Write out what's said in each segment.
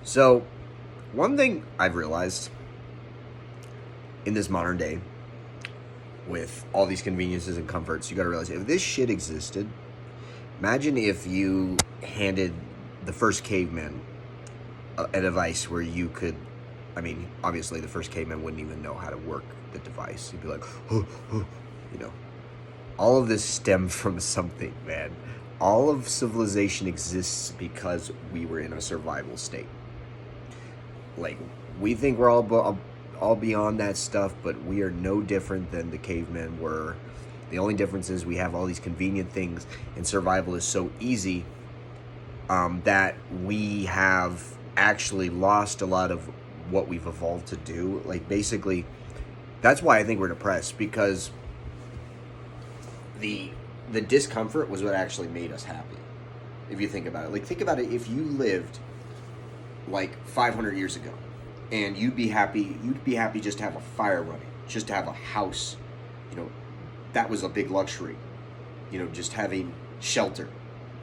So, one thing I've realized in this modern day, with all these conveniences and comforts, you gotta realize if this shit existed, imagine if you handed the first caveman a device where you could. I mean, obviously, the first caveman wouldn't even know how to work the device. He'd be like, you know, all of this stemmed from something, man. All of civilization exists because we were in a survival state. Like, we think we're all beyond that stuff, but we are no different than the cavemen were. The only difference is we have all these convenient things, and survival is so easy that we have actually lost a lot of what we've evolved to do. Like, basically, that's why I think we're depressed, because the discomfort was what actually made us happy. If you think about it, like, think about it. If you lived like 500 years ago, and you'd be happy just to have a fire running, just to have a house, you know, that was a big luxury. You know, just having shelter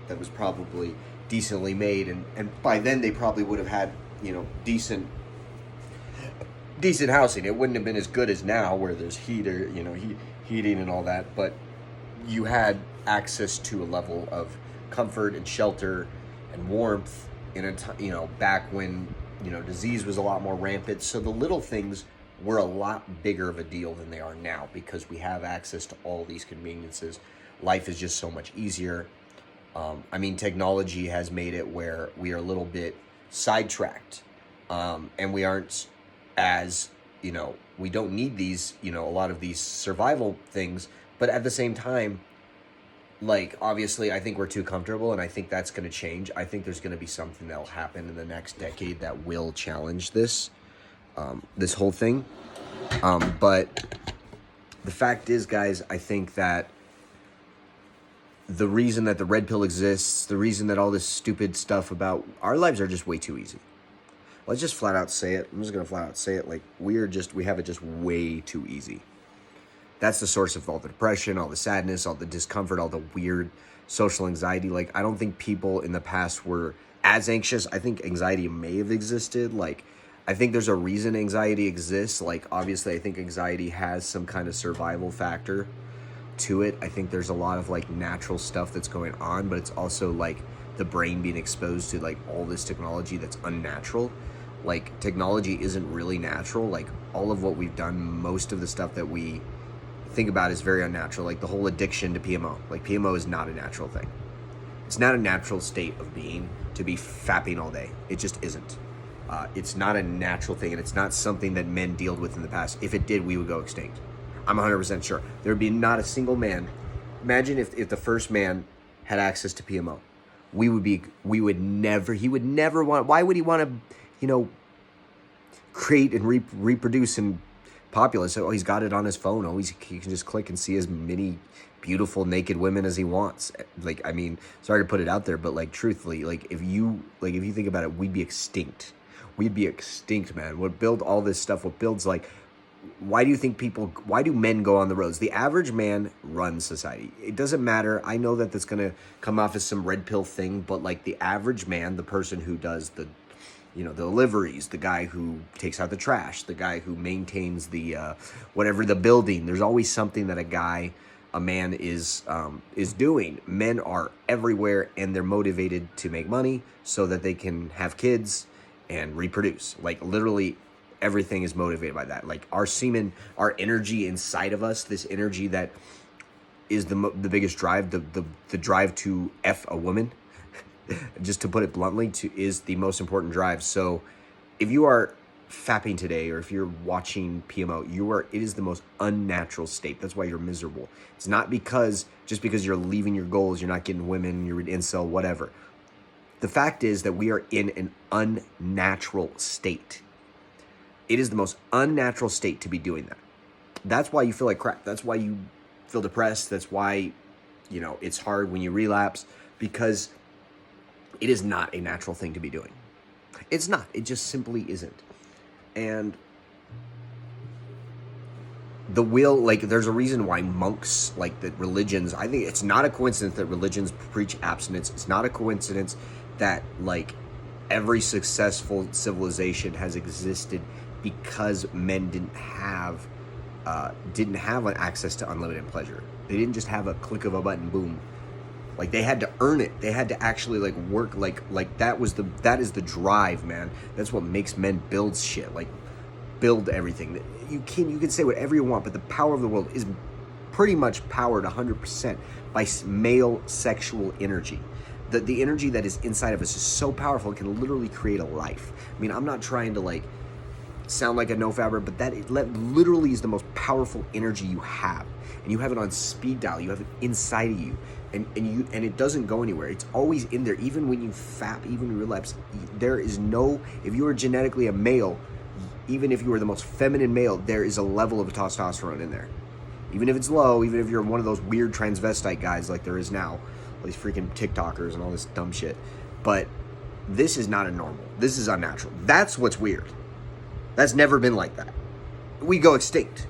that was probably decently made, and by then they probably would have had, you know, decent housing. It wouldn't have been as good as now, where there's heater, you know, heating and all that, but you had access to a level of comfort and shelter and warmth in a you know, back when, you know, disease was a lot more rampant. So the little things were a lot bigger of a deal than they are now, because we have access to all these conveniences. Life is just so much easier. I mean, technology has made it where we are a little bit sidetracked, and we aren't as, you know, we don't need these, you know, a lot of these survival things, but at the same time, like, obviously, I think we're too comfortable, and I think that's going to change. I think there's going to be something that'll happen in the next decade that will challenge this whole thing. But the fact is, guys, I think that the reason that the red pill exists, the reason that all this stupid stuff about our lives are just way too easy. Let's just flat out say it. I'm just going to flat out say it. Like, we have it just way too easy. That's the source of all the depression, all the sadness, all the discomfort, all the weird social anxiety. Like, I don't think people in the past were as anxious. I think anxiety may have existed. Like, I think there's a reason anxiety exists. Like, obviously, I think anxiety has some kind of survival factor to it. I think there's a lot of, like, natural stuff that's going on, but it's also, like, the brain being exposed to, like, all this technology that's unnatural. Like, technology isn't really natural. Like, all of what we've done, most of the stuff that we think about is very unnatural. Like, the whole addiction to PMO. Like, PMO is not a natural thing. It's not a natural state of being to be fapping all day. It just isn't. It's not a natural thing, and it's not something that men dealt with in the past. If it did, we would go extinct. I'm 100% sure. There would be not a single man. Imagine if the first man had access to PMO. He would never want, why would he want to, you know, create and reproduce and populate? So, he's got it on his phone. He can just click and see as many beautiful naked women as he wants. Like, I mean, sorry to put it out there, but, like, truthfully, like, if you think about it, we'd be extinct. We'd be extinct, man. What built all this stuff, what builds, like, why do men go on the roads? The average man runs society. It doesn't matter. I know that that's going to come off as some red pill thing, but, like, the average man, the person who does the, you know, the deliveries, the guy who takes out the trash, the guy who maintains the, whatever, the building, there's always something that a man is doing. Men are everywhere, and they're motivated to make money so that they can have kids and reproduce. Like, literally everything is motivated by that. Like, our semen, our energy inside of us, this energy that is the biggest drive, the drive to F a woman, just to put it bluntly, is the most important drive. So if you are fapping today, or if you're watching PMO, it is the most unnatural state. That's why you're miserable. It's not just because you're leaving your goals, you're not getting women, you're an incel, whatever. The fact is that we are in an unnatural state. It is the most unnatural state to be doing that. That's why you feel like crap. That's why you feel depressed. That's why, you know, it's hard when you relapse, because it is not a natural thing to be doing. It's not. It just simply isn't. And there's a reason why monks, like, that religions, I think it's not a coincidence that religions preach abstinence. It's not a coincidence that, like, Every successful civilization has existed because men didn't have an access to unlimited pleasure. They didn't just have a click of a button, boom. Like they had to earn it. They had to actually like work. Like that is the drive, man. That's what makes men build shit. Like build everything. You can say whatever you want, but the power of the world is pretty much powered 100% by male sexual energy. The energy that is inside of us is so powerful, it can literally create a life. I mean, I'm not trying to like sound like a no-fabber, but that literally is the most powerful energy you have. And you have it on speed dial. You have it inside of you. And it doesn't go anywhere. It's always in there. Even when you fap, even when you relapse, there is no, if you are genetically a male, even if you are the most feminine male, there is a level of testosterone in there. Even if it's low, even if you're one of those weird transvestite guys like there is now, all these freaking TikTokers and all this dumb shit. But this is not a normal. This is unnatural. That's what's weird. That's never been like that. We go extinct.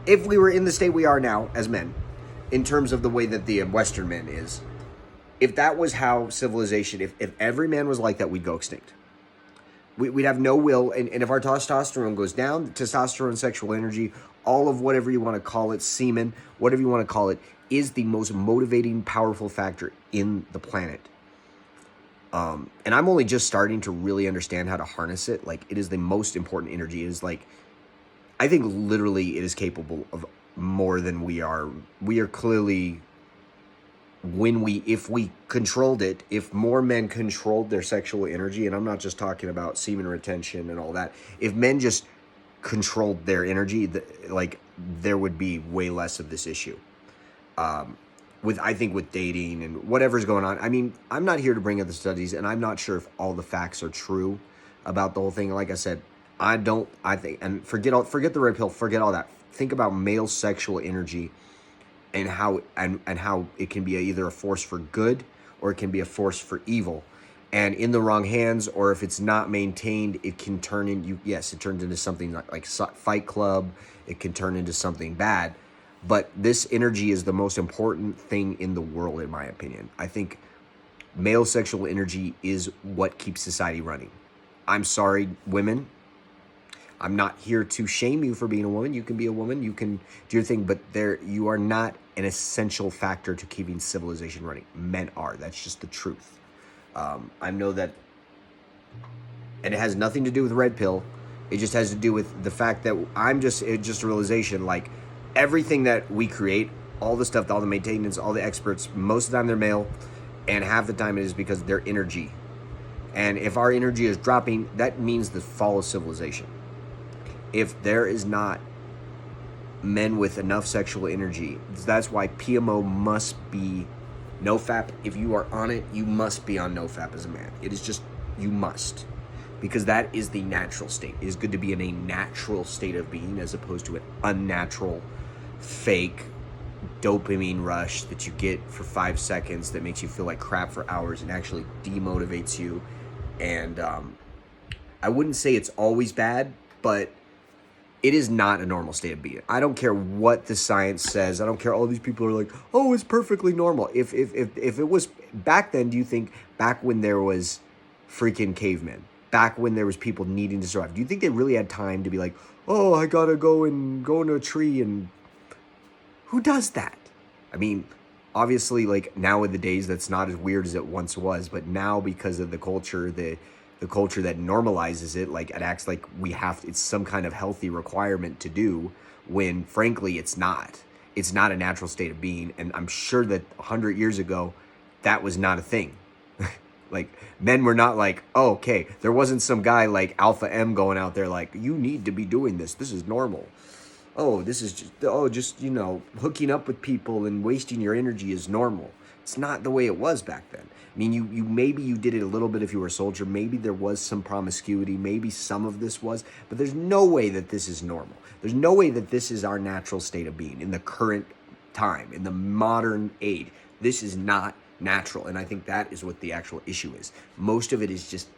If we were in the state we are now as men, in terms of the way that the Western man is, if that was how civilization, if every man was like that, we'd go extinct. We'd have no will, and if our testosterone goes down, testosterone, sexual energy, all of whatever you want to call it, semen, whatever you want to call it, is the most motivating, powerful factor in the planet. And I'm only just starting to really understand how to harness it. Like, it is the most important energy. It is like, I think literally it is capable of more than we are. We are clearly, if we controlled it, if more men controlled their sexual energy, and I'm not just talking about semen retention and all that, if men just controlled their energy, like, there would be way less of this issue. I think with dating and whatever's going on. I mean, I'm not here to bring up the studies, and I'm not sure if all the facts are true about the whole thing. Like I said, and forget the red pill, forget all that. Think about male sexual energy and how it can be either a force for good or it can be a force for evil. And in the wrong hands, or if it's not maintained, it can turn it turns into something like Fight Club. It can turn into something bad. But this energy is the most important thing in the world, in my opinion. I think male sexual energy is what keeps society running. I'm sorry, women. I'm not here to shame you for being a woman. You can be a woman. You can do your thing. But you are not an essential factor to keeping civilization running. Men are. That's just the truth. I know that, and it has nothing to do with red pill. It just has to do with the fact that it's just a realization, like, everything that we create, all the stuff, all the maintenance, all the experts, most of the time they're male, and half the time it is because their energy. And if our energy is dropping, that means the fall of civilization. If there is not men with enough sexual energy, that's why PMO must be NoFap. If you are on it, you must be on NoFap as a man. It is just, you must. Because that is the natural state. It is good to be in a natural state of being as opposed to an unnatural, fake dopamine rush that you get for 5 seconds that makes you feel like crap for hours and actually demotivates you. And I wouldn't say it's always bad, but it is not a normal state of being. I don't care what the science says. I don't care. All these people are like, oh, it's perfectly normal. If it was back then, do you think back when there was freaking cavemen, back when there was people needing to survive, do you think they really had time to be like, oh, I gotta go into a tree? And who does that? I mean, obviously, like, nowadays that's not as weird as it once was, but now because of the culture, the culture that normalizes it, like, it acts like it's some kind of healthy requirement to do, when frankly it's not a natural state of being. And I'm sure that 100 years ago that was not a thing. Like, men were not like, oh, okay, there wasn't some guy like Alpha M going out there like, you need to be doing this is normal. Oh, this is just hooking up with people and wasting your energy is normal. It's not the way it was back then. I mean, you maybe you did it a little bit if you were a soldier. Maybe there was some promiscuity. Maybe some of this was. But there's no way that this is normal. There's no way that this is our natural state of being in the current time, in the modern age. This is not natural. And I think that is what the actual issue is. Most of it is just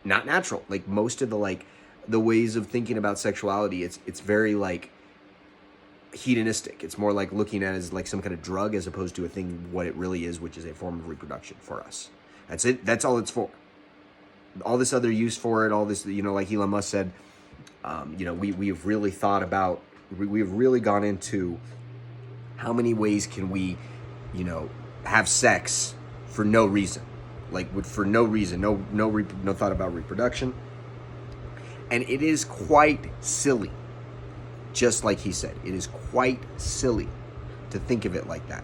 not natural. Like, most of the ways of thinking about sexuality, it's very, like, hedonistic. It's more like looking at it as like some kind of drug as opposed to a thing, what it really is, which is a form of reproduction for us. That's it. That's all it's for. all this other use for it, all this, like Elon Musk said, we've really thought about, we've really gone into how many ways can we, have sex for no reason, for no reason, no thought about reproduction. And it is quite silly, just like he said, it is quite silly to think of it like that.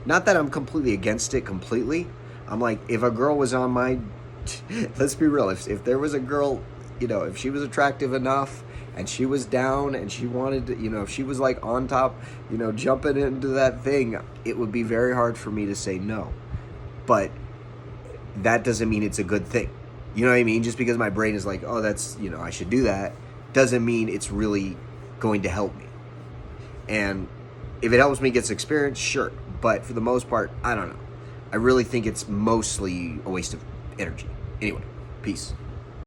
Not that I'm completely against it completely. I'm like, if a girl was on my, let's be real, if there was a girl, if she was attractive enough and she was down and she wanted to, if she was like on top, jumping into that thing, it would be very hard for me to say no. But that doesn't mean it's a good thing. You know what I mean? Just because my brain is like, oh, that's, I should do that, doesn't mean it's really going to help me. And if it helps me get some experience, sure. But for the most part, I don't know. I really think it's mostly a waste of energy. Anyway, peace.